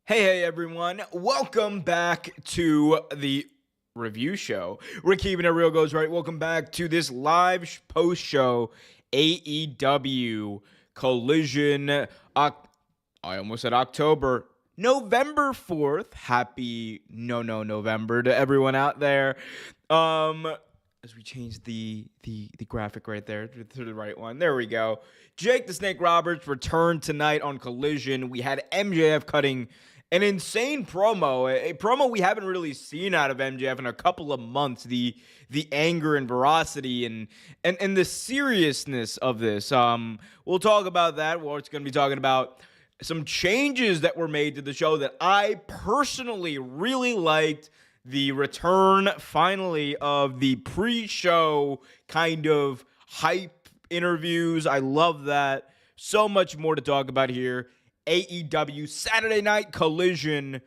Hey everyone, welcome back to the review show. We're keeping it real, goes right. Welcome back to this live post show AEW Collision. I almost said October. November 4th. Happy November to everyone out there. As we change the graphic right there to the right one. There we go. Jake the Snake Roberts returned tonight on Collision. We had MJF cutting an insane promo, a promo we haven't really seen out of MJF in a couple of months. The anger and veracity and the seriousness of this. We'll talk about that. We're going to be talking about some changes that were made to the show that I personally really liked. The return, finally, of the pre-show kind of hype interviews. I love that. So much more to talk about here. AEW Saturday Night Collision.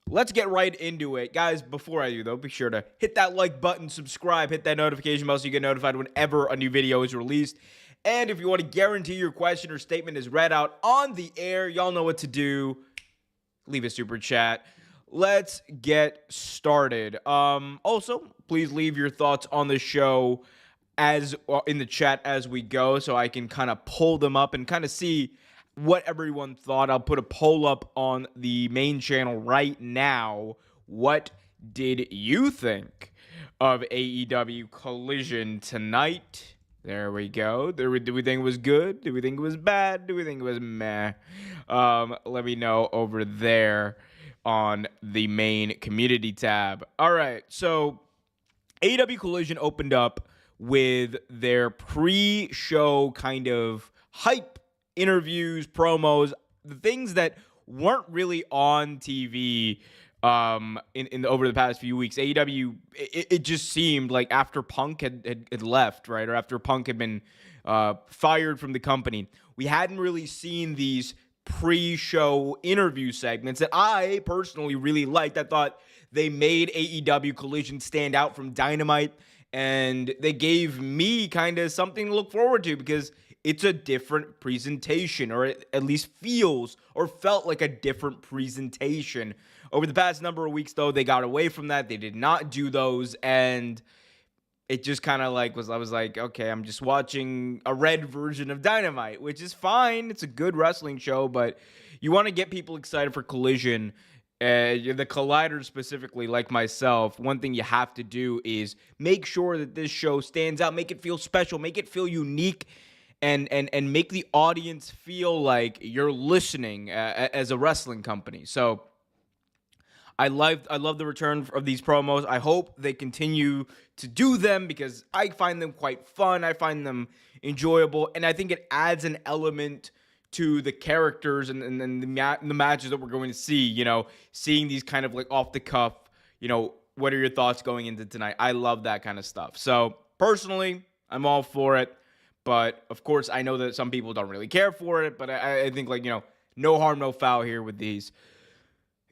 Let's get right into it. Guys, before I do, though, be sure to hit that like button, subscribe, hit that notification bell so you get notified whenever a new video is released. And if you want to guarantee your question or statement is read out on the air, y'all know what to do. Leave a super chat. Let's get started. Also, please leave your thoughts on the show in the chat as we go so I can kind of pull them up and kind of see what everyone thought. I'll put a poll up on the main channel right now. What did you think of AEW Collision tonight? There we go. Do we think it was good? Do we think it was bad? Do we think it was meh? Let me know over there on the main community tab. All right, so AEW Collision opened up with their pre-show kind of hype interviews, promos, the things that weren't really on TV in over the past few weeks. AEW, it just seemed like after Punk had left, right, or after Punk had been fired from the company, we hadn't really seen these pre-show interview segments that I personally really liked. I thought they made AEW Collision stand out from Dynamite, and they gave me kind of something to look forward to because it's a different presentation, or it at least feels or felt like a different presentation. Over the past number of weeks, though, they got away from that. They did not do those, and it just kind of like I was like, okay, I'm just watching a red version of Dynamite, which is fine. It's a good wrestling show, but you want to get people excited for Collision. The Colliders specifically, like myself, one thing you have to do is make sure that this show stands out, make it feel special, make it feel unique, and make the audience feel like you're listening as a wrestling company. So I love the return of these promos. I hope they continue to do them because I find them quite fun. I find them enjoyable, and I think it adds an element to the characters and the matches that we're going to see. You know, seeing these kind of like off the cuff. You know, what are your thoughts going into tonight? I love that kind of stuff. So personally, I'm all for it. But of course, I know that some people don't really care for it. But I think, like, you know, no harm, no foul here with these.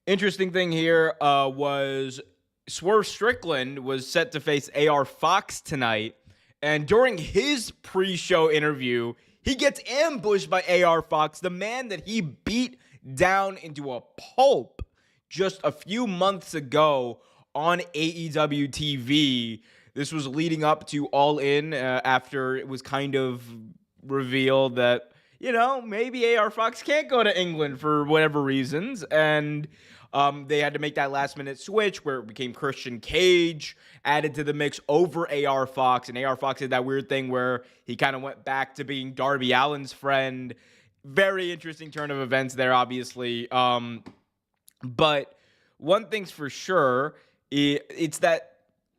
Interesting thing here was Swerve Strickland was set to face AR Fox tonight. And during his pre-show interview, he gets ambushed by AR Fox, the man that he beat down into a pulp just a few months ago on AEW TV. This was leading up to All In after it was kind of revealed that, you know, maybe AR Fox can't go to England for whatever reasons. And they had to make that last-minute switch where it became Christian Cage added to the mix over AR Fox. And AR Fox did that weird thing where he kind of went back to being Darby Allin's friend. Very interesting turn of events there, obviously. But one thing's for sure, it's that,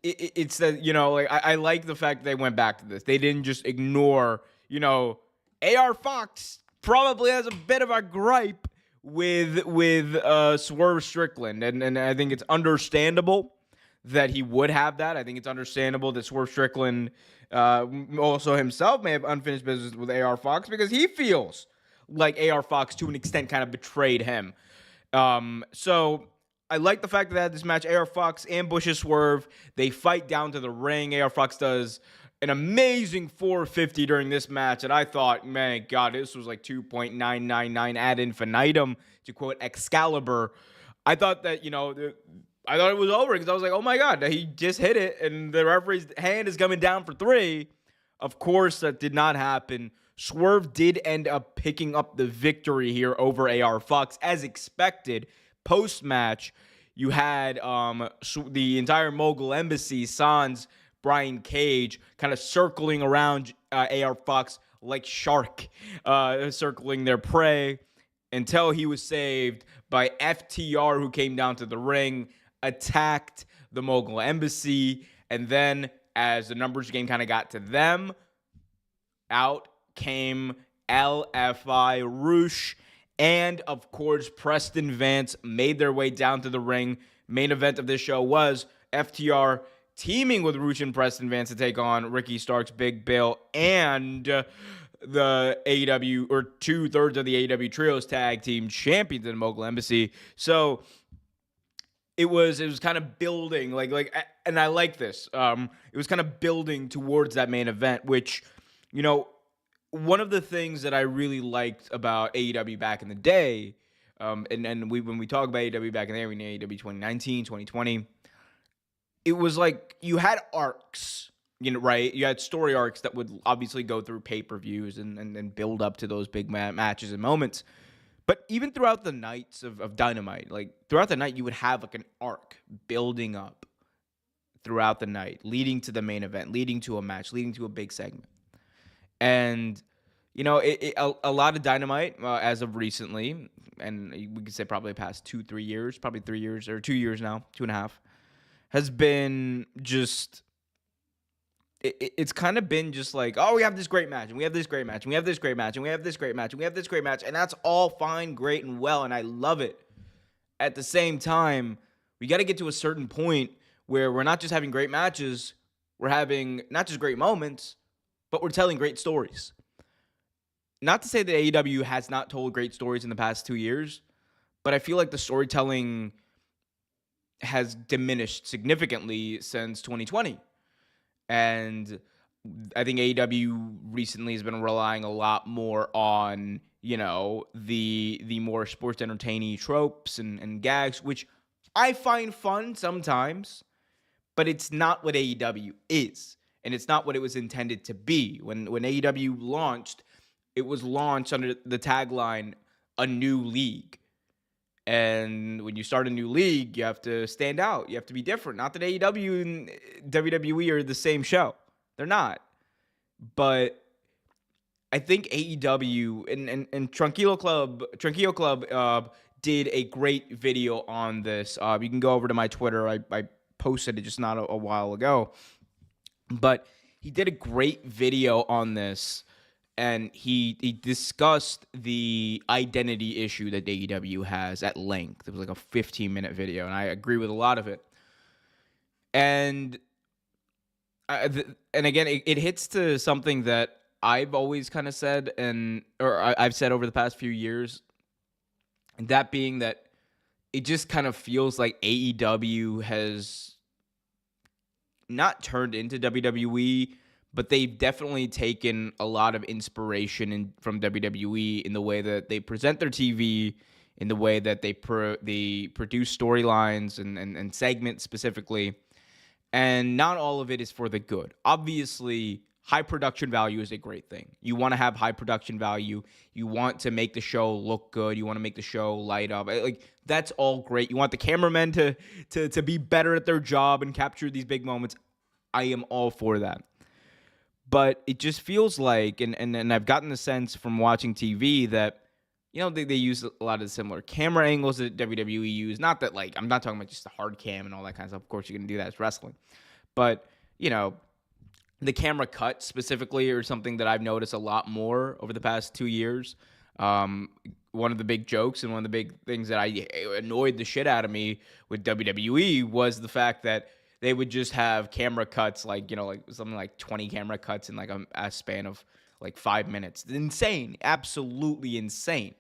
you know, like I like the fact that they went back to this. They didn't just ignore, you know, AR Fox probably has a bit of a gripe with Swerve Strickland, and I think it's understandable that he would have that. I think it's understandable that Swerve Strickland also himself may have unfinished business with AR Fox because he feels like AR Fox to an extent kind of betrayed him. So I like the fact that they had this match. AR Fox ambushes Swerve. They fight down to the ring. AR Fox does an amazing 450 during this match. And I thought, man, God, this was like 2.999 ad infinitum, to quote Excalibur. I thought that, I thought it was over because I was like, oh my God, he just hit it and the referee's hand is coming down for 3. Of course, that did not happen. Swerve did end up picking up the victory here over AR Fox as expected. Post-match, you had the entire Mogul Embassy, Sans, Brian Cage, kind of circling around AR Fox like shark, circling their prey until he was saved by FTR, who came down to the ring, attacked the Mogul Embassy, and then as the numbers game kind of got to them, out came LFI Roosh, and of course Preston Vance made their way down to the ring. Main event of this show was FTR teaming with Roosh and Preston Vance to take on Ricky Starks, Big Bill, and the AEW, or 2/3 of the AEW Trios Tag Team Champions in Mogul Embassy. So it was kind of building, and I like this. It was kind of building towards that main event, which, one of the things that I really liked about AEW back in the day, and when we talk about AEW back in the day, we mean AEW 2019, 2020, it was like you had arcs, right? You had story arcs that would obviously go through pay-per-views and build up to those big matches and moments. But even throughout the nights of Dynamite, throughout the night, you would have an arc building up throughout the night, leading to the main event, leading to a match, leading to a big segment. And, a lot of Dynamite, as of recently, and we could say probably the past 2-3 years, probably 3 years, or 2 years now, 2.5, has been just, it's kind of been just like, oh, we have this great match, and we have this great match, and we have this great match, and we have this great match, and we have this great match, and that's all fine, great, and well, and I love it. At the same time, we got to get to a certain point where we're not just having great matches, we're having not just great moments, but we're telling great stories. Not to say that AEW has not told great stories in the past 2 years, but I feel like the storytelling has diminished significantly since 2020. And I think AEW recently has been relying a lot more on, the more sports entertaining tropes and gags, which I find fun sometimes, but it's not what AEW is. And it's not what it was intended to be. When AEW launched, it was launched under the tagline, a new league. And when you start a new league, you have to stand out. You have to be different. Not that AEW and WWE are the same show. They're not. But I think AEW and Tranquilo Club did a great video on this. You can go over to my Twitter. I posted it just not a while ago. But he did a great video on this, and he discussed the identity issue that AEW has at length. It was like a 15-minute video, and I agree with a lot of it. And again, it hits to something that I've always kind of said, I've said over the past few years, and that being that it just kind of feels like AEW has not turned into WWE, but they've definitely taken a lot of inspiration from WWE in the way that they present their TV, in the way that they produce storylines and segments specifically. And not all of it is for the good. Obviously, high production value is a great thing. You want to have high production value. You want to make the show look good. You want to make the show light up. That's all great. You want the cameramen to be better at their job and capture these big moments. I am all for that. But it just feels like, and I've gotten the sense from watching TV that, they use a lot of the similar camera angles that WWE use. Not that, I'm not talking about just the hard cam and all that kind of stuff. Of course, you're going to do that. It's wrestling. But, the camera cut specifically are something that I've noticed a lot more over the past 2 years. One of the big jokes and one of the big things that annoyed the shit out of me with WWE was the fact that they would just have camera cuts, something like 20 camera cuts in a span of 5 minutes. Insane. Absolutely insane.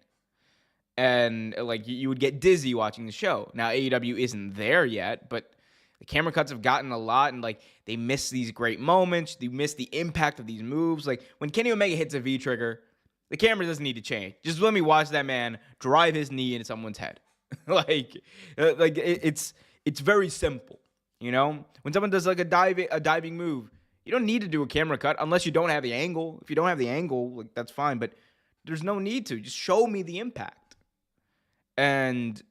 And you would get dizzy watching the show. Now, AEW isn't there yet, but The camera cuts have gotten a lot, and like they miss these great moments. They miss the impact of these moves. Like when Kenny Omega hits a V trigger, the camera doesn't need to change. Just let me watch that man drive his knee into someone's head. It's very simple, you know. When someone does like a diving move, you don't need to do a camera cut unless you don't have the angle. If you don't have the angle, like that's fine, but there's no need to. Just show me the impact. And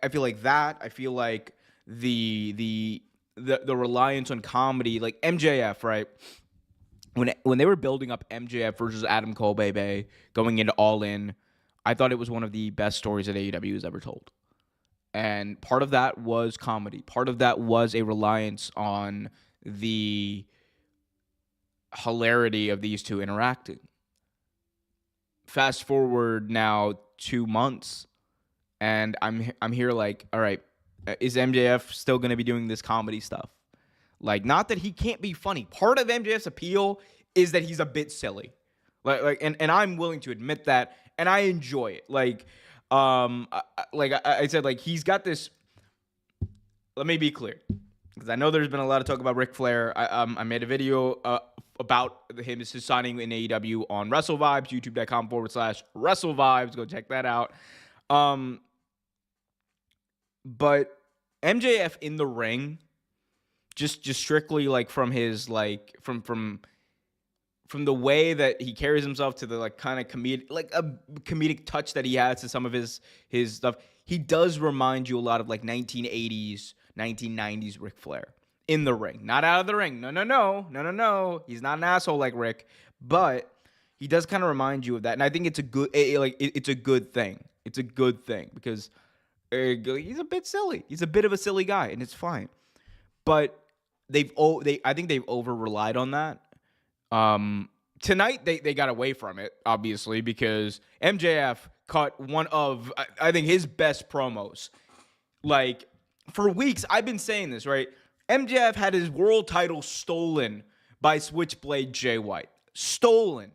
I feel like that. I feel like the reliance on comedy, like MJF, right? When they were building up MJF versus Adam Cole, baby, going into Allin, I thought it was one of the best stories that AEW has ever told. And part of that was comedy. Part of that was a reliance on the hilarity of these two interacting. Fast forward now 2 months, and I'm here like, all right, is MJF still going to be doing this comedy stuff? Like, not that he can't be funny. Part of MJF's appeal is that he's a bit silly. And I'm willing to admit that, and I enjoy it. Like I said, like he's got this. Let me be clear, because I know there's been a lot of talk about Ric Flair. I made a video about his signing in AEW on WrestleVibes, youtube.com/WrestleVibes. Go check that out. But MJF in the ring, just strictly like from his like from the way that he carries himself to the like kind of comedic touch that he has to some of his stuff, he does remind you a lot of like 1980s, 1990s Ric Flair in the ring, not out of the ring. No. He's not an asshole like Rick, but he does kind of remind you of that, and I think it's a good it's a good thing. It's a good thing because he's a bit silly. He's a bit of a silly guy, and it's fine. But I think they've over relied on that. Tonight they got away from it, obviously, because MJF cut one of, I think, his best promos. Like, for weeks, I've been saying this, right? MJF had his world title stolen by Switchblade Jay White. Stolen.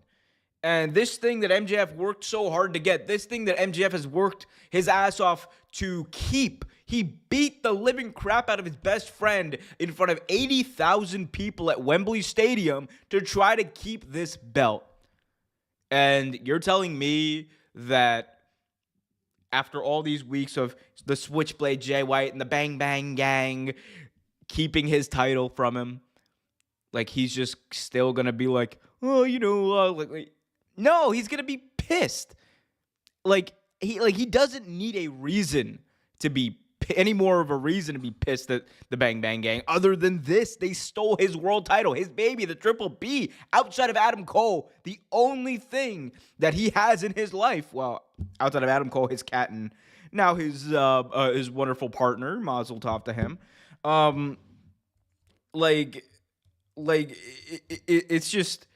And this thing that MJF worked so hard to get, this thing that MJF has worked his ass off to keep, he beat the living crap out of his best friend in front of 80,000 people at Wembley Stadium to try to keep this belt. And you're telling me that after all these weeks of the Switchblade Jay White and the Bang Bang Gang keeping his title from him, like he's just still going to be like, oh, you know, no, he's going to be pissed. He doesn't need a reason to be any more of a reason to be pissed at the Bang Bang Gang other than this. They stole his world title, his baby, the Triple B, outside of Adam Cole. The only thing that he has in his life, well, outside of Adam Cole, his cat, and now his wonderful partner, Mazel Tov to him. It's just,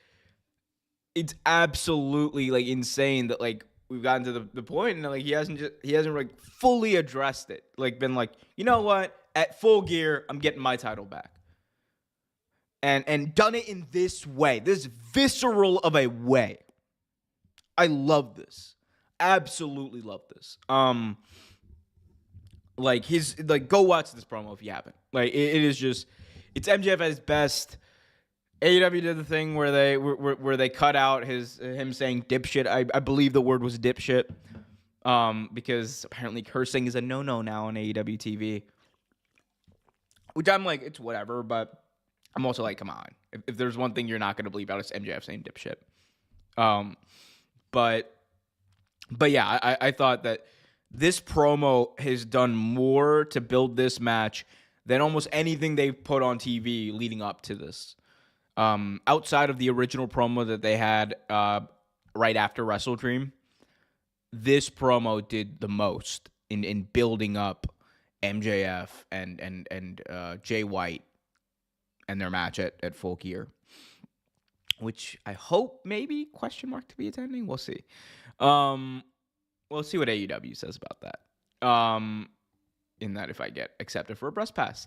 it's absolutely like insane that like we've gotten to the point, and like he hasn't like fully addressed it. Like been like, you know what? At Full Gear, I'm getting my title back. And done it in this way, this visceral of a way. I love this. Absolutely love this. Go watch this promo if you haven't. Like it is just, it's MJF at his best. AEW did the thing where they cut out him saying dipshit. I believe the word was dipshit, because apparently cursing is a no-no now on AEW TV. Which I'm like, it's whatever, but I'm also like, come on. If there's one thing you're not going to believe out, it's MJF saying dipshit. But yeah, I thought that this promo has done more to build this match than almost anything they've put on TV leading up to this. Outside of the original promo that they had right after Wrestle Dream, this promo did the most in building up MJF and Jay White and their match at Full Gear, which I hope maybe to be attending. We'll see. We'll see what AEW says about that. In that, if I get accepted for a press pass.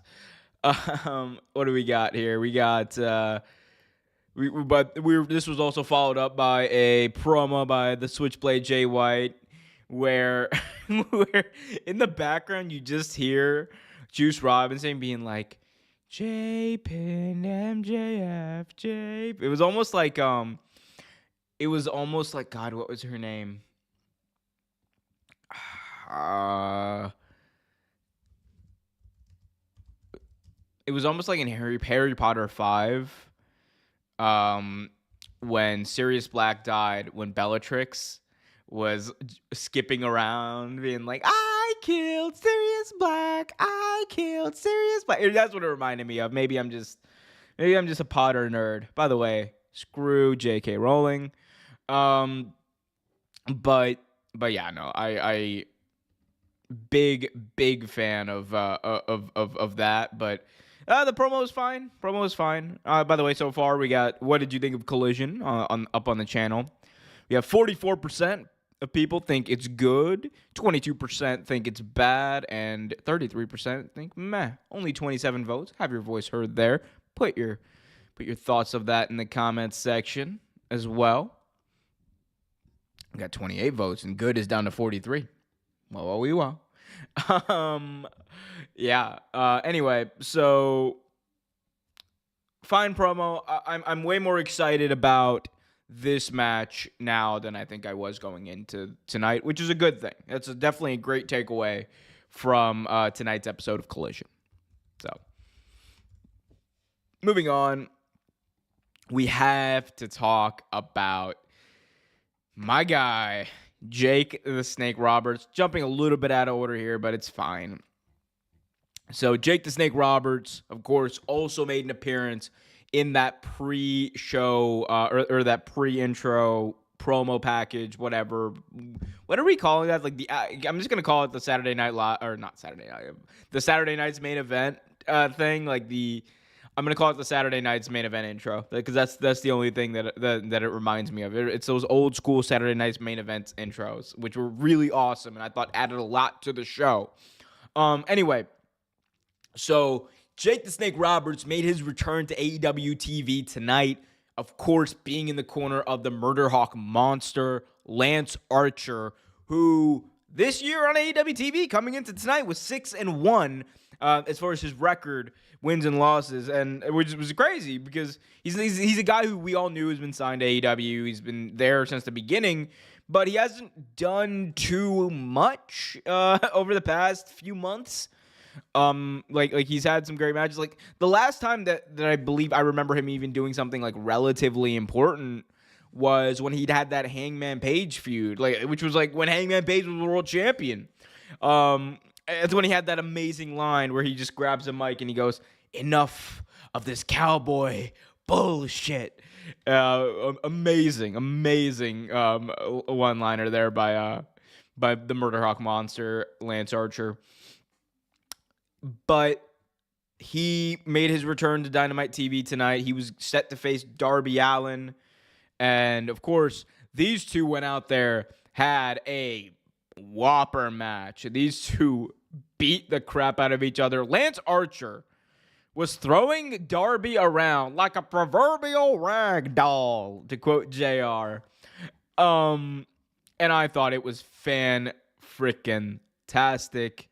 What do we got here? We got this was also followed up by a promo by the Switchblade Jay White, where in the background you just hear Juice Robinson being like, J-Pin, MJF, J. It was almost like God, what was her name? It was almost like in Harry Potter 5, when Sirius Black died, when Bellatrix was skipping around being like, I killed Sirius Black. I killed Sirius Black. That's what it reminded me of. Maybe I'm just a Potter nerd. By the way, screw J.K. Rowling. But yeah, no, I big fan of that. But the promo was fine. By the way, so far we got, what did you think of Collision up on the channel? We have 44% of people think it's good, 22% think it's bad, and 33% think meh. Only 27 votes. Have your voice heard there. Put your thoughts of that in the comments section as well. We got 28 votes, and good is down to 43. Well. Yeah. Anyway, so fine promo. I'm way more excited about this match now than I think I was going into tonight, which is a good thing. That's definitely a great takeaway from tonight's episode of Collision. So, moving on, we have to talk about my guy, Jake the Snake Roberts. Jumping a little bit out of order here, but it's fine. So Jake the Snake Roberts, of course, also made an appearance in that pre-show or that pre-intro promo package, whatever. What are we calling that? Like I'm just gonna call it the Saturday Night the Saturday Night's main event thing. I'm gonna call it the Saturday Night's main event intro, because that's the only thing that it reminds me of. It's those old school Saturday Night's main events intros, which were really awesome and I thought added a lot to the show. Anyway, so Jake the Snake Roberts made his return to AEW TV tonight, of course, being in the corner of the Murder Hawk monster, Lance Archer, who this year on AEW TV coming into tonight was 6-1 as far as his record, wins and losses, and which was crazy because he's a guy who we all knew has been signed to AEW. He's been there since the beginning, but he hasn't done too much over the past few months. Like he's had some great matches. Like the last time that I believe I remember him even doing something like relatively important was when he'd had that Hangman Page feud, which was like when Hangman Page was the world champion. It's when he had that amazing line where he just grabs a mic and he goes, "Enough of this cowboy bullshit." Amazing one-liner there by the Murder Hawk monster, Lance Archer. But he made his return to Dynamite TV tonight. He was set to face Darby Allin. And, of course, these two went out there, had a whopper match. These two beat the crap out of each other. Lance Archer was throwing Darby around like a proverbial rag doll, to quote JR. And I thought it was fan-frickin-tastic.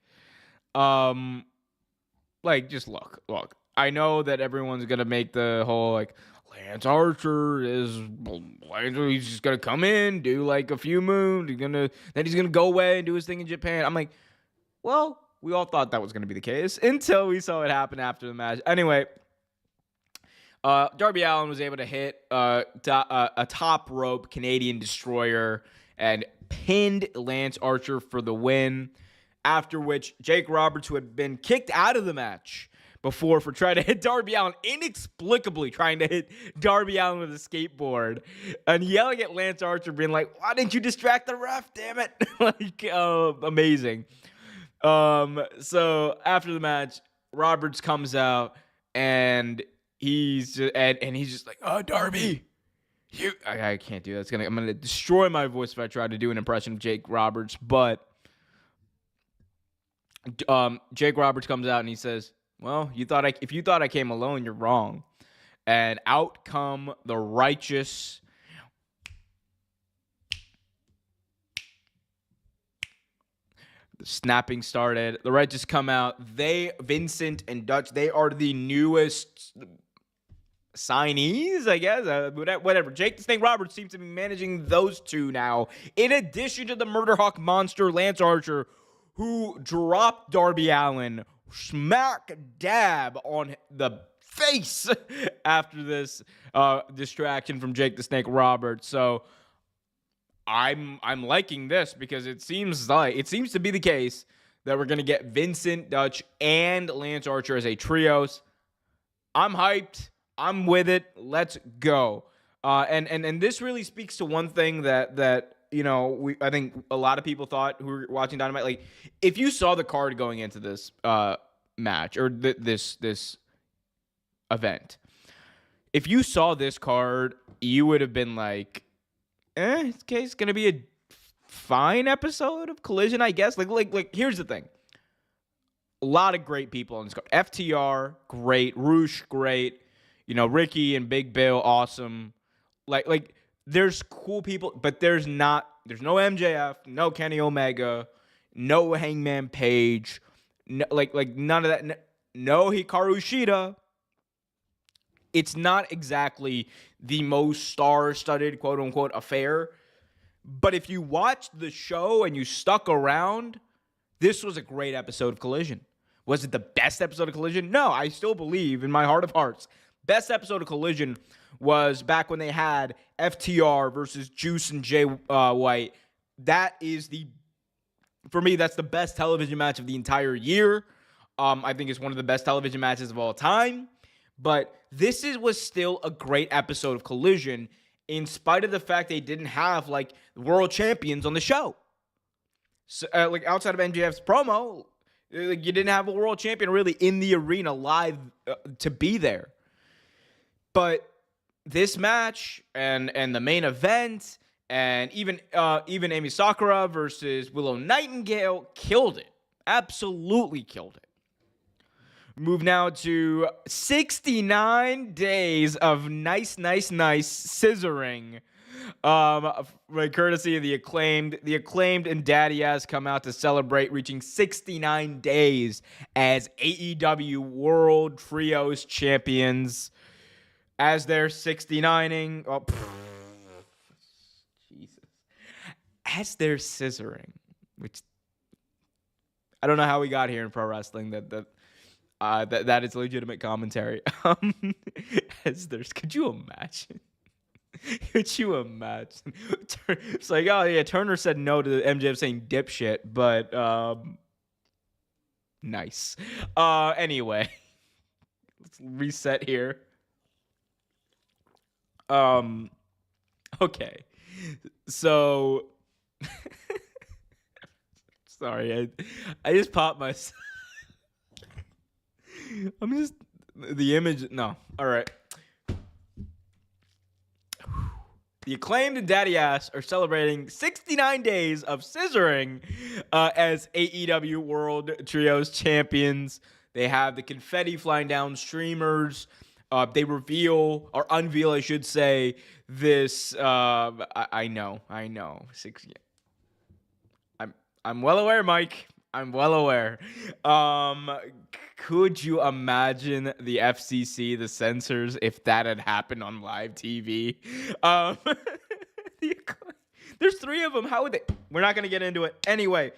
Just look. I know that everyone's gonna make the whole Lance Archer he's just gonna come in, do like a few moves, then he's gonna go away and do his thing in Japan. I'm like, well, we all thought that was gonna be the case until we saw it happen after the match. Anyway, Darby Allin was able to hit a top rope Canadian Destroyer and pinned Lance Archer for the win. After which, Jake Roberts, who had been kicked out of the match before for trying to hit Darby Allin, inexplicably trying to hit Darby Allin with a skateboard, and yelling at Lance Archer, being like, "Why didn't you distract the ref, damn it?" Amazing. So after the match, Roberts comes out, and he's just like, "Oh, Darby, I can't do that. I'm gonna destroy my voice if I try to do an impression of Jake Roberts." But Jake Roberts comes out and he says, "Well, if you thought I came alone, you're wrong." And out come the Righteous. The snapping started. The Red come out. Vincent and Dutch, they are the newest signees, I guess. Whatever. Jake the Snake Roberts seems to be managing those two now. In addition to the Murder Hawk monster, Lance Archer, who dropped Darby Allin smack dab on the face after this distraction from Jake the Snake Roberts. So I'm liking this because it seems to be the case that we're gonna get Vincent, Dutch, and Lance Archer as a trios. I'm hyped. I'm with it. Let's go. And this really speaks to one thing that I think a lot of people thought who were watching Dynamite. Like, if you saw the card going into this match or this event, if you saw this card, you would have been like, it's gonna be a fine episode of Collision, I guess. Like here's the thing. A lot of great people on this card. FTR, great. Roosh, great. Ricky and Big Bill, awesome. Like there's cool people, but there's no MJF, no Kenny Omega, no Hangman Page, no, like none of that. No Hikaru Shida. It's not exactly the most star-studded, quote-unquote, affair. But if you watched the show and you stuck around, this was a great episode of Collision. Was it the best episode of Collision? No, I still believe in my heart of hearts. Best episode of Collision was back when they had FTR versus Juice and Jay White. For me, that's the best television match of the entire year. I think it's one of the best television matches of all time. But this was still a great episode of Collision, in spite of the fact they didn't have world champions on the show. So, outside of MJF's promo, you didn't have a world champion really in the arena live to be there. But this match and the main event and even Amy Sakura versus Willow Nightingale killed it. Absolutely killed it. Move now to 69 days of nice scissoring. Courtesy of the Acclaimed. The Acclaimed and Daddy Ass come out to celebrate reaching 69 days as AEW World Trios Champions. As they're 69ing. Oh, Jesus. As they're scissoring. Which, I don't know how we got here in pro wrestling. That is legitimate commentary. Could you imagine? Could you imagine? It's like, oh yeah, Turner said no to MJF saying dipshit, but nice. Anyway, let's reset here. Okay. So sorry, I just popped myself. The image. No. All right. The Acclaimed and Daddy Ass are celebrating 69 days of scissoring as AEW World Trios Champions. They have the confetti flying down, streamers. They unveil, I should say, this. I know. I'm well aware, Mike. I'm well aware. Could you imagine the FCC, the censors, if that had happened on live TV? There's 3 of them. How would they? We're not going to get into it. Anyway,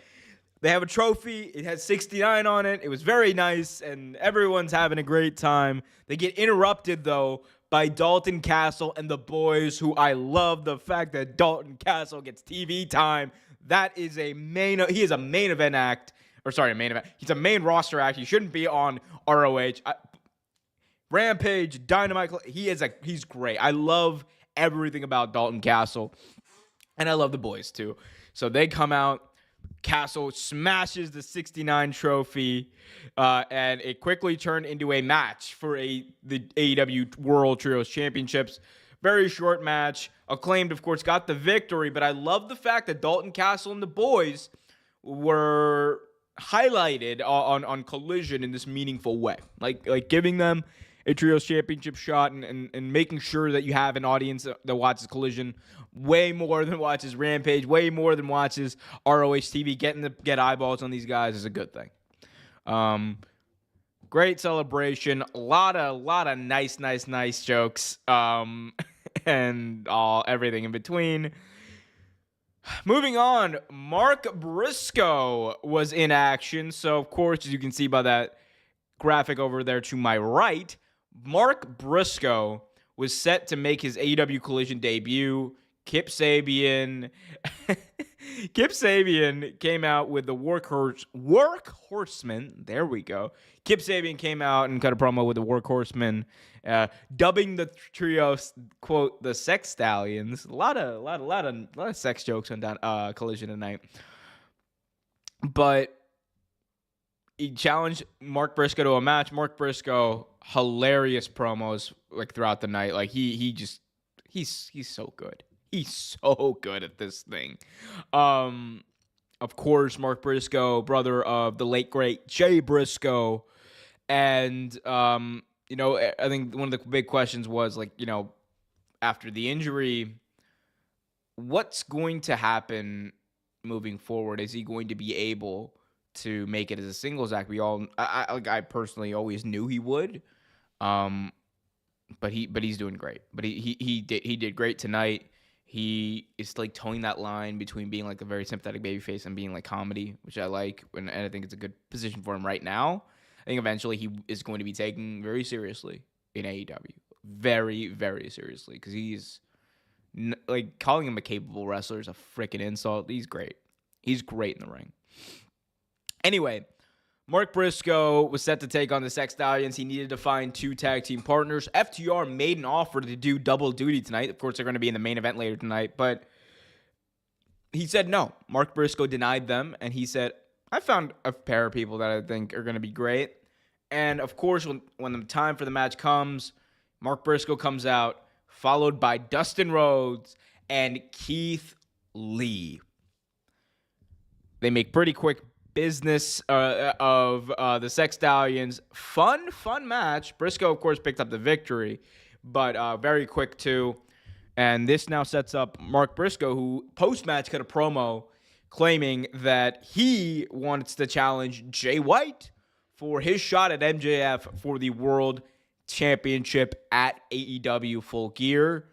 they have a trophy. It has 69 on it. It was very nice, and everyone's having a great time. They get interrupted, though, by Dalton Castle and the boys, who I love the fact that Dalton Castle gets TV time. That is he is a main event act. He's a main roster act. He shouldn't be on ROH. Rampage, Dynamite. He's great. I love everything about Dalton Castle. And I love the boys too. So they come out. Castle smashes the 69 trophy. And it quickly turned into a match for the AEW World Trios Championships. Very short match. Acclaimed, of course, got the victory. But I love the fact that Dalton Castle and the boys were highlighted on Collision in this meaningful way, like giving them a Trios Championship shot and making sure that you have an audience that watches Collision way more than watches Rampage, way more than watches ROH TV. Getting to get eyeballs on these guys is a good thing. Great celebration. A lot of nice jokes. And everything in between. Moving on, Mark Briscoe was in action. So, of course, as you can see by that graphic over there to my right, Mark Briscoe was set to make his AEW Collision debut. Kip Sabian came out with the Workhorseman. There we go. Kip Sabian came out and cut a promo with the Workhorseman, dubbing the trio, quote, the Sex Stallions. A lot of sex jokes on Collision tonight. But he challenged Mark Briscoe to a match. Mark Briscoe, hilarious promos like throughout the night. Like he's so good. He's so good at this thing. Of course, Mark Briscoe, brother of the late great Jay Briscoe, and I think one of the big questions was like, after the injury, what's going to happen moving forward? Is he going to be able to make it as a singles act? I personally always knew he would, but he's doing great. But he did great tonight. He is like towing that line between being like a very sympathetic babyface and being like comedy, which I like, and I think it's a good position for him right now. I think eventually he is going to be taken very seriously in AEW, very, very seriously, because he's like calling him a capable wrestler is a freaking insult. He's great. He's great in the ring. Anyway, Mark Briscoe was set to take on the Sex Stallions. He needed to find 2 tag team partners. FTR made an offer to do double duty tonight. Of course, they're going to be in the main event later tonight, but he said no. Mark Briscoe denied them, and he said, I found a pair of people that I think are going to be great. And, of course, when the time for the match comes, Mark Briscoe comes out, followed by Dustin Rhodes and Keith Lee. They make pretty quick business of the Sex Stallions. Fun match. Briscoe, of course, picked up the victory, but very quick too. And this now sets up Mark Briscoe, who post-match cut a promo claiming that he wants to challenge Jay White for his shot at MJF for the World Championship at AEW Full Gear.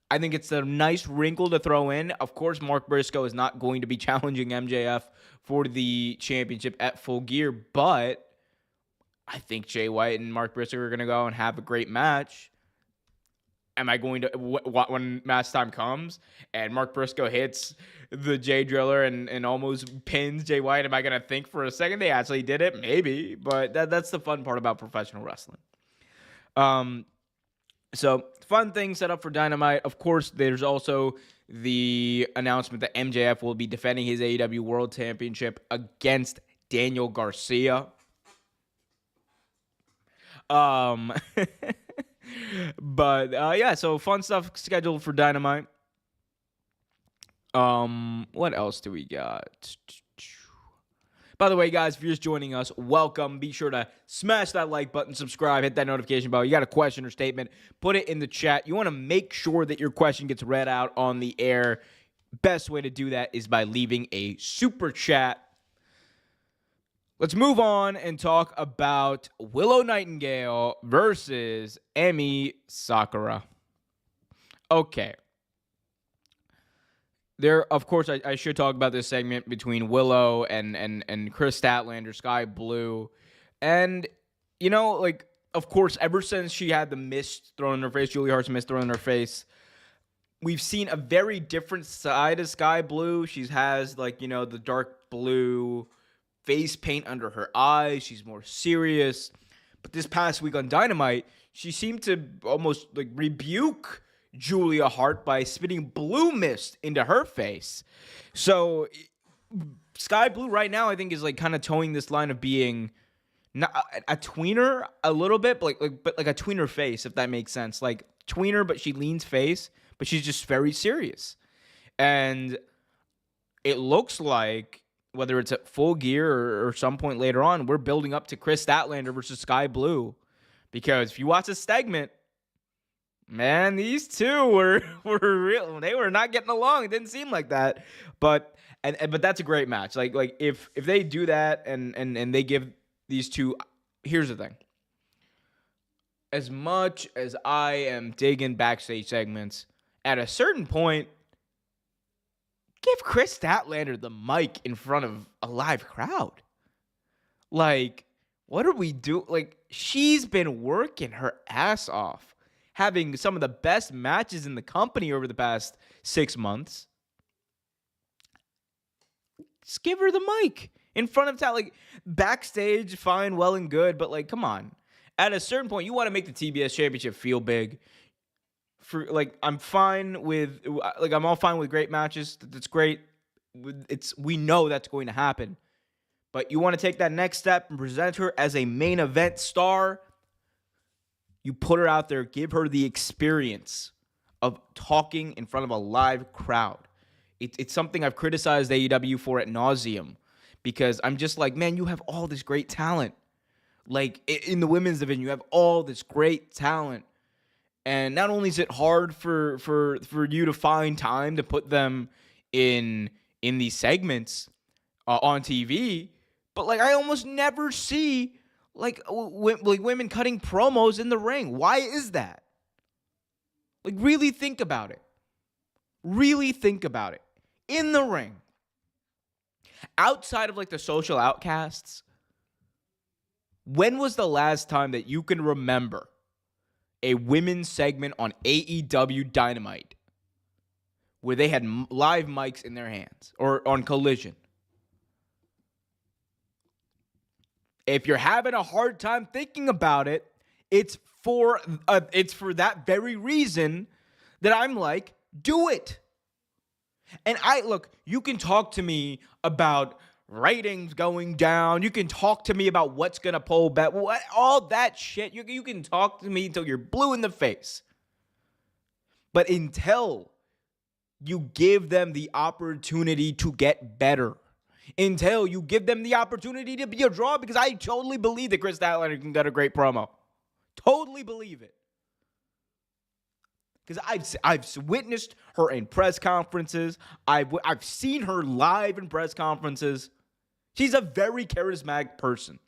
I think it's a nice wrinkle to throw in. Of course, Mark Briscoe is not going to be challenging MJF for the championship at Full Gear, but I think Jay White and Mark Briscoe are going to go and have a great match. Am I going to, when match time comes and Mark Briscoe hits the Jay Driller and almost pins Jay White, am I going to think for a second they actually did it? Maybe, but that's the fun part about professional wrestling. So fun thing set up for Dynamite. Of course, there's also the announcement that MJF will be defending his AEW World Championship against Daniel Garcia. But so fun stuff scheduled for Dynamite. What else do we got? By the way, guys, if you're just joining us, welcome. Be sure to smash that like button, subscribe, hit that notification bell. You got a question or statement, put it in the chat. You want to make sure that your question gets read out on the air. Best way to do that is by leaving a super chat. Let's move on and talk about Willow Nightingale versus Emi Sakura. Okay. There, of course, I should talk about this segment between Willow and Chris Statlander, Sky Blue. And, of course, ever since she had the mist thrown in her face, Julie Hart's mist thrown in her face, we've seen a very different side of Sky Blue. She has, the dark blue face paint under her eyes. She's more serious. But this past week on Dynamite, she seemed to almost, rebuke Julia Hart by spitting blue mist into her face. So Sky Blue right now, I think, is kind of towing this line of being not a tweener a little bit, but like a tweener face, if that makes sense. Like tweener, but she leans face, but she's just very serious. And it looks like whether it's at Full Gear or some point later on, we're building up to Chris Statlander versus Sky Blue. Because if you watch the segment, man, these two were real. They were not getting along. It didn't seem like that. But that's a great match. Like if they do that and they give these two, here's the thing. As much as I am digging backstage segments, at a certain point, give Chris Statlander the mic in front of a live crowd. Like, what do we do? Like, she's been working her ass off, having some of the best matches in the company over the past 6 months. Just give her the mic in front of talent. Like, backstage, fine, well and good, but like, come on. At a certain point, you want to make the TBS Championship feel big. I'm fine with, I'm all fine with great matches. That's great. We know that's going to happen. But you want to take that next step and present her as a main event star. You put her out there, give her the experience of talking in front of a live crowd. It's something I've criticized AEW for ad nauseum, because I'm just like, man, you have all this great talent. Like, in the women's division, you have all this great talent. And not only is it hard for you to find time to put them in these segments on TV, but like I almost never see like women cutting promos in the ring. Why is that? Like, really think about it. Really think about it. In the ring, outside of like the social outcasts, when was the last time that you can remember a women's segment on AEW Dynamite where they had live mics in their hands or on Collision? If you're having a hard time thinking about it, it's for that very reason that I'm like, do it. And you can talk to me about ratings going down. You can talk to me about what's going to pull back. All that shit. You can talk to me until you're blue in the face. But until you give them the opportunity to get better, until you give them the opportunity to be a draw, because I totally believe that Chris Statlander can get a great promo. Totally believe it. Because I've witnessed her in press conferences. I've seen her live in press conferences. She's a very charismatic person.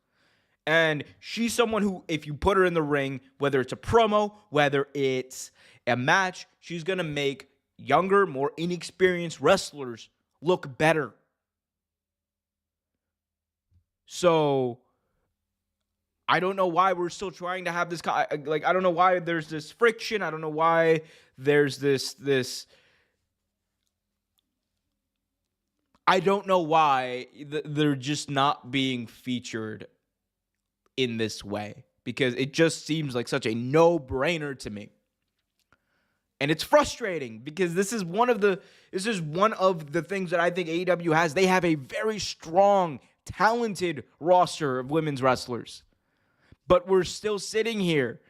And she's someone who, if you put her in the ring, whether it's a promo, whether it's a match, she's going to make younger, more inexperienced wrestlers look better. So I don't know why we're still trying to have this, I don't know why there's this friction. I don't know why there's this. I don't know why they're just not being featured in this way, because it just seems like such a no-brainer to me. And it's frustrating, because this is one of the things that I think AEW has. They have a very strong, talented roster of women's wrestlers. But we're still sitting here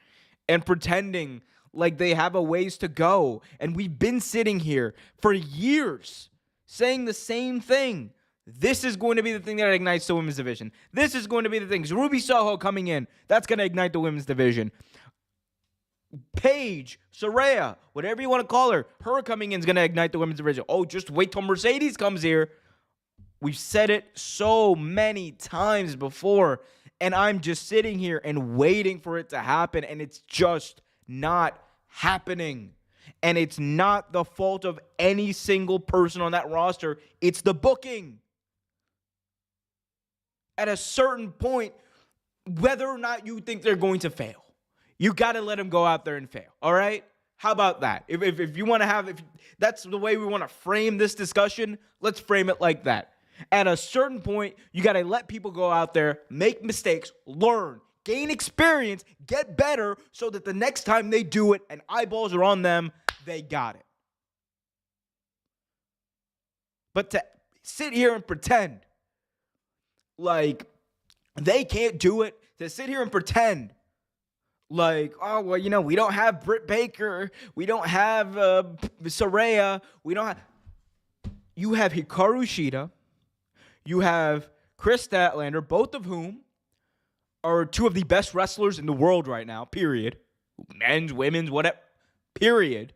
and pretending like they have a ways to go. And we've been sitting here for years saying the same thing. This is going to be the thing that ignites the women's division. This is going to be the thing. Ruby Soho coming in, that's going to ignite the women's division. Paige, Saraya, whatever you want to call her coming in is going to ignite the women's division. Oh, just wait till Mercedes comes here. We've said it so many times before, and I'm just sitting here and waiting for it to happen, and it's just not happening. And it's not the fault of any single person on that roster. It's the booking. At a certain point, whether or not you think they're going to fail, you got to let them go out there and fail, all right? How about that? If you want to if that's the way we want to frame this discussion, let's frame it like that. At a certain point, you got to let people go out there, make mistakes, learn, gain experience, get better, so that the next time they do it and eyeballs are on them, they got it. But to sit here and pretend like they can't do it, to sit here and pretend like, oh, well, we don't have Britt Baker, we don't have Saraya, you have Hikaru Shida, you have Chris Statlander, both of whom are two of the best wrestlers in the world right now, period. Men's, women's, whatever, period.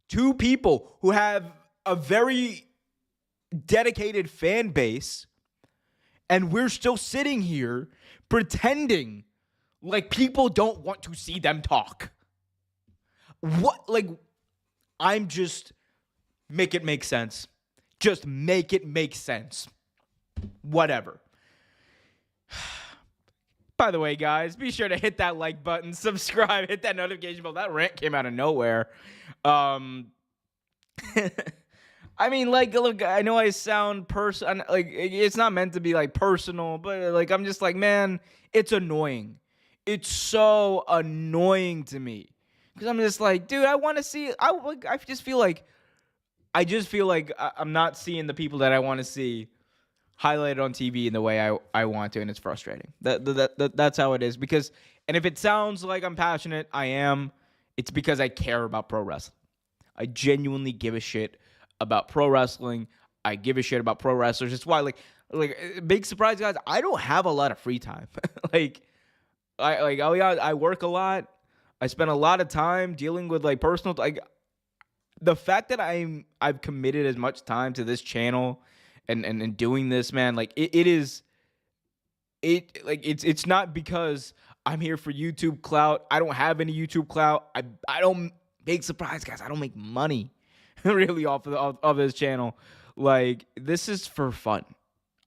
Two people who have a very dedicated fan base, and we're still sitting here pretending like people don't want to see them talk. What? Like, I'm just... Make it make sense. Just make it make sense. Whatever. By the way, guys, be sure to hit that like button, subscribe, hit that notification bell. That rant came out of nowhere. I mean, like, look, I know I sound like, it's not meant to be like personal, but like, I'm just like, man, it's annoying. It's so annoying to me because I'm just like, dude, I want to see. I just feel like I'm not seeing the people that I want to see highlighted on TV in the way I want to, and it's frustrating. That's how it is. Because, and if it sounds like I'm passionate, I am. It's because I care about pro wrestling. I genuinely give a shit about pro wrestling. I give a shit about pro wrestlers. It's why, like big surprise, guys, I don't have a lot of free time. I work a lot. I spend a lot of time dealing with like personal, like, the fact that I've committed as much time to this channel and doing this, man, like it's not because I'm here for YouTube clout. I don't have any YouTube clout. I don't, big surprise, guys, I don't make money really off of this channel. Like, this is for fun.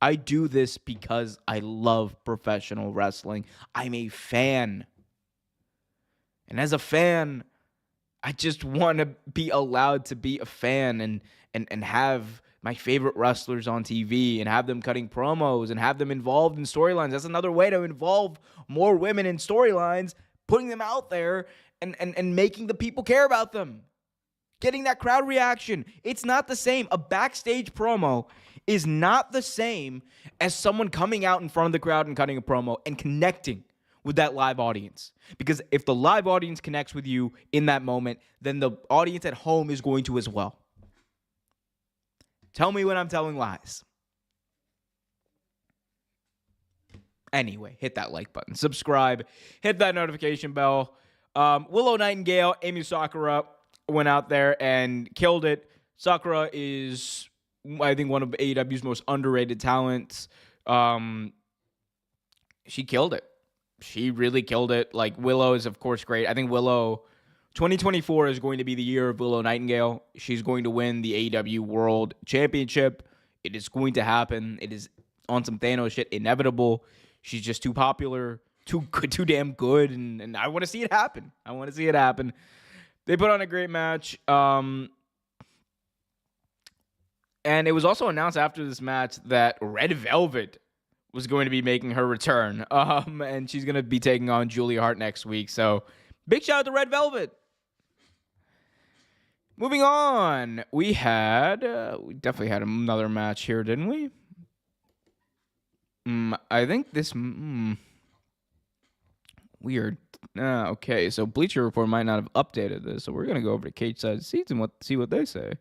I do this because I love professional wrestling. I'm a fan. And as a fan, I just want to be allowed to be a fan and have my favorite wrestlers on TV and have them cutting promos and have them involved in storylines. That's another way to involve more women in storylines, putting them out there and making the people care about them. Getting that crowd reaction. It's not the same. A backstage promo is not the same as someone coming out in front of the crowd and cutting a promo and connecting with that live audience. Because if the live audience connects with you in that moment, then the audience at home is going to as well. Tell me when I'm telling lies. Anyway, hit that like button, subscribe, hit that notification bell. Willow Nightingale, Amy Sakura went out there and killed it. Sakura is, I think, one of AEW's most underrated talents. She killed it. She really killed it. Like, Willow is, of course, great. I think Willow, 2024 is going to be the year of Willow Nightingale. She's going to win the AEW World Championship. It is going to happen. It is, on some Thanos shit, inevitable. She's just too popular, too good, too damn good, and I want to see it happen. I want to see it happen. They put on a great match. And it was also announced after this match that Red Velvet was going to be making her return. And she's going to be taking on Julia Hart next week. So, big shout out to Red Velvet. Moving on. We definitely had another match here, didn't we? I think this... weird. Okay, so Bleacher Report might not have updated this. So, we're going to go over to Cage Side Seats and see what they say.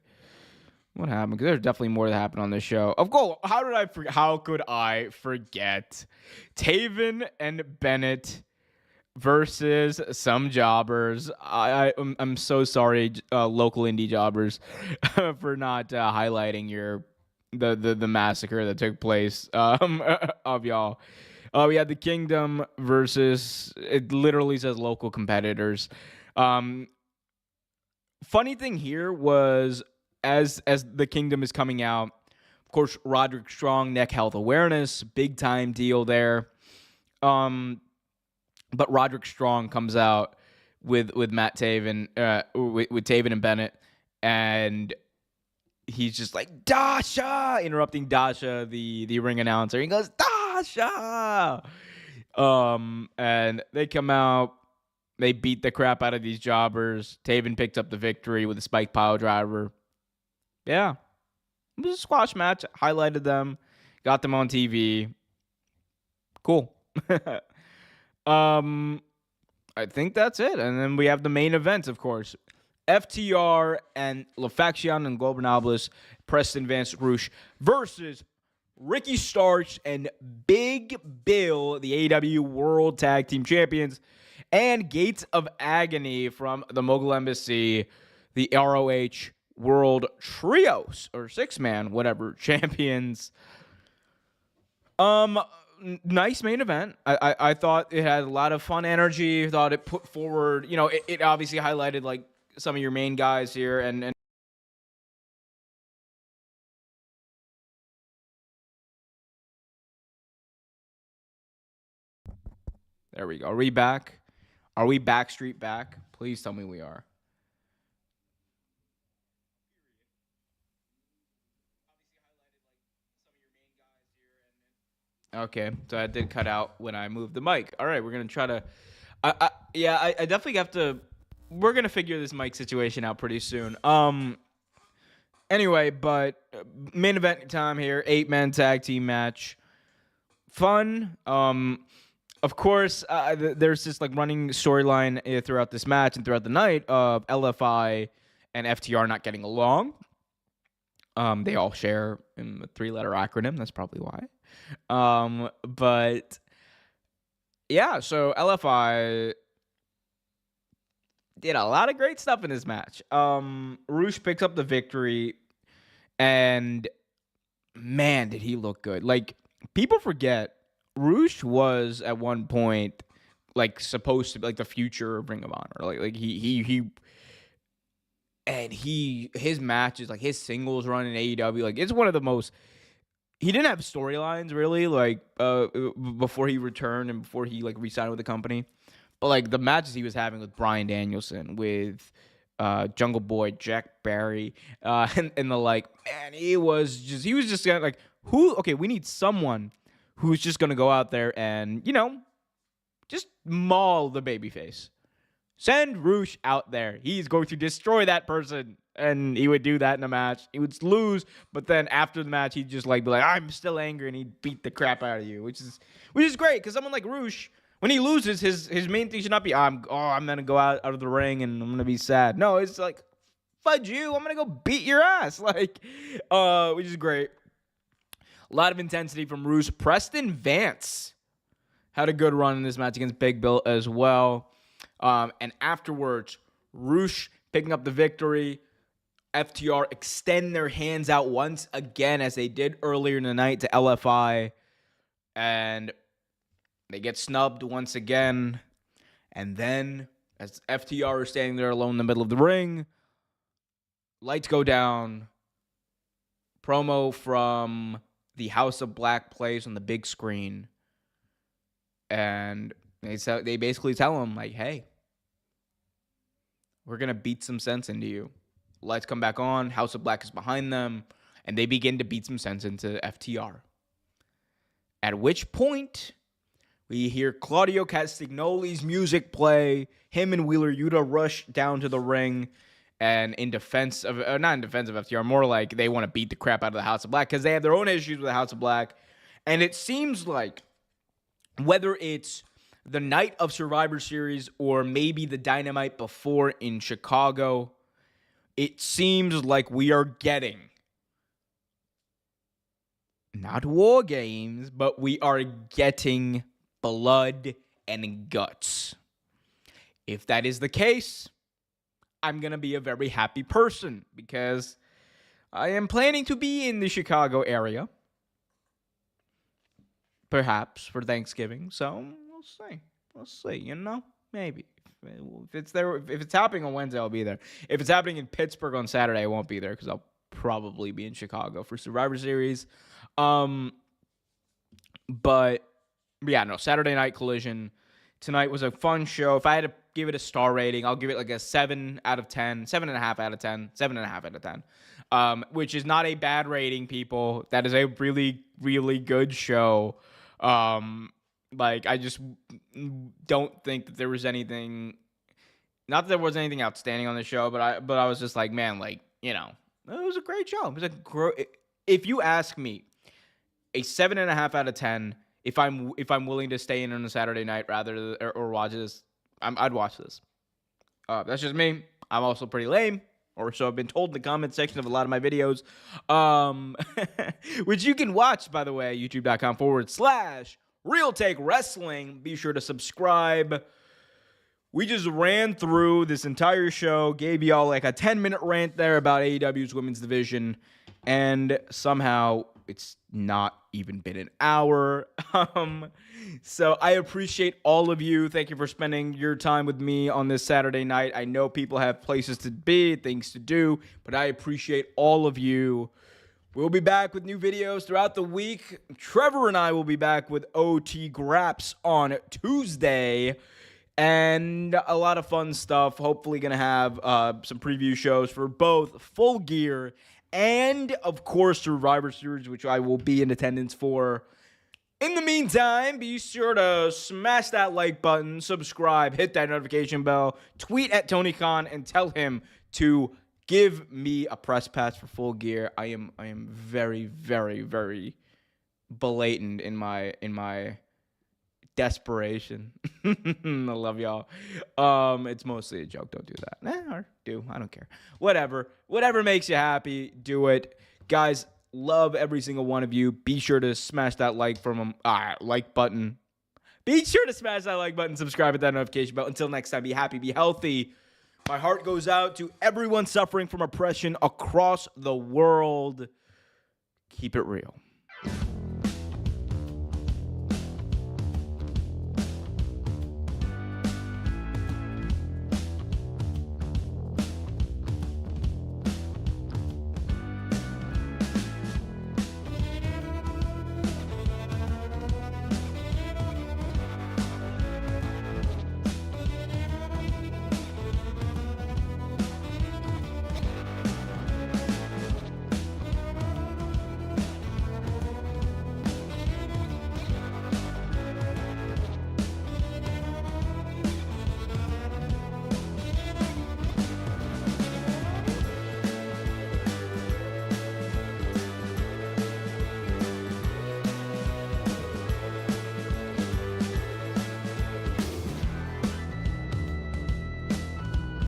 What happened? Because there's definitely more that happened on this show. Of course, how could I forget Taven and Bennett versus some jobbers? I'm so sorry, local indie jobbers, for not highlighting the massacre that took place of y'all. We had the Kingdom versus, it literally says local competitors. Funny thing here was, as the Kingdom is coming out, of course, Roderick Strong, neck health awareness, big time deal there. But Roderick Strong comes out with Matt Taven, with Taven and Bennett, and he's just like, Dasha, interrupting Dasha, the ring announcer. He goes, Dasha! And they come out, they beat the crap out of these jobbers. Taven picked up the victory with a spike pile driver. Yeah. It was a squash match. Highlighted them. Got them on TV. Cool. I think that's it. And then we have the main events, of course. FTR and La Faction and Gobernables, Preston Vance Rouge versus Ricky Starks and Big Bill, the AEW World Tag Team Champions, and Gates of Agony from the Mogul Embassy, the ROH World Trios or six-man, whatever, champions. Nice main event. I thought it had a lot of fun energy. I thought it put forward, it obviously highlighted like some of your main guys here and there we go. Are we back? Are we Backstreet back? Please tell me we are. Okay, so I did cut out when I moved the mic. All right, we're gonna try to. I definitely have to. We're gonna figure this mic situation out pretty soon. Anyway, but main event time here, 8-man tag team match. Fun. Of course, there's this like running storyline throughout this match and throughout the night of LFI and FTR not getting along. They all share in a 3-letter acronym. That's probably why. But yeah, so LFI did a lot of great stuff in this match. Roosh picks up the victory, and man, did he look good. Like, people forget, Roosh was at one point like supposed to be like the future of Ring of Honor. Like his matches, like his singles run in AEW, like it's one of the most. He didn't have storylines really, like before he returned and before he like re-signed with the company. But like the matches he was having with Bryan Danielson, with Jungle Boy, Jack Barry, and the like, man, he was just kind of like, okay, we need someone who's just gonna go out there and just maul the babyface. Send Roosh out there. He's going to destroy that person. And he would do that in a match. He would lose, but then after the match, he'd just like be like, I'm still angry, and he'd beat the crap out of you, which is great, because someone like Roosh, when he loses, his main thing should not be, I'm gonna go out of the ring and I'm gonna be sad. No, it's like, fudge you, I'm gonna go beat your ass. Like, which is great. A lot of intensity from Roosh. Preston Vance had a good run in this match against Big Bill as well. And afterwards, Roosh picking up the victory. FTR extend their hands out once again, as they did earlier in the night, to LFI. And they get snubbed once again. And then, as FTR is standing there alone in the middle of the ring, lights go down. Promo from the House of Black plays on the big screen. And they basically tell him, like, hey, we're going to beat some sense into you. Lights come back on. House of Black is behind them. And they begin to beat some sense into FTR. At which point, we hear Claudio Castagnoli's music play. Him and Wheeler Yuta rush down to the ring. And in defense of, not in defense of FTR, more like they want to beat the crap out of the House of Black, because they have their own issues with the House of Black. And it seems like, whether it's the night of Survivor Series or maybe the Dynamite before in Chicago, it seems like we are getting not war games, but we are getting blood and guts. If that is the case, I'm going to be a very happy person, because I am planning to be in the Chicago area, perhaps for Thanksgiving. So we'll see, maybe. If it's there, if it's happening on Wednesday, I'll be there. If it's happening in Pittsburgh on Saturday, I won't be there, because I'll probably be in Chicago for Survivor Series. But yeah, no, Saturday Night Collision tonight was a fun show. If I had to give it a star rating, I'll give it like a 7 out of 10, 7.5 out of 10, 7.5 out of 10, which is not a bad rating, people. That is a really, really good show. Like, I just don't think that there was anything, not that there was anything outstanding on the show, but I was just like, man, like, it was a great show. It was if you ask me, a 7.5 out of 10, if I'm willing to stay in on a Saturday night rather or watch this, I'd watch this. That's just me. I'm also pretty lame, or so I've been told in the comment section of a lot of my videos, which you can watch, by the way, youtube.com/Real Take Wrestling. Be sure to subscribe. We just ran through this entire show, gave y'all like a 10-minute rant there about AEW's women's division, and somehow it's not even been an hour. So I appreciate all of you. Thank you for spending your time with me on this Saturday night. I know people have places to be, things to do, but I appreciate all of you. We'll be back with new videos throughout the week. Trevor and I will be back with OT Graps on Tuesday. And a lot of fun stuff. Hopefully going to have some preview shows for both Full Gear and, of course, Survivor Series, which I will be in attendance for. In the meantime, be sure to smash that like button, subscribe, hit that notification bell, tweet at Tony Khan, and tell him to give me a press pass for Full Gear. I am very, very, very blatant in my desperation. I love y'all. It's mostly a joke. Don't do that. Or do. I don't care. Whatever makes you happy, do it. Guys, love every single one of you. Be sure to smash that like button. Be sure to smash that like button, subscribe, hit that notification bell. Until next time, be happy, be healthy. My heart goes out to everyone suffering from oppression across the world. Keep it real.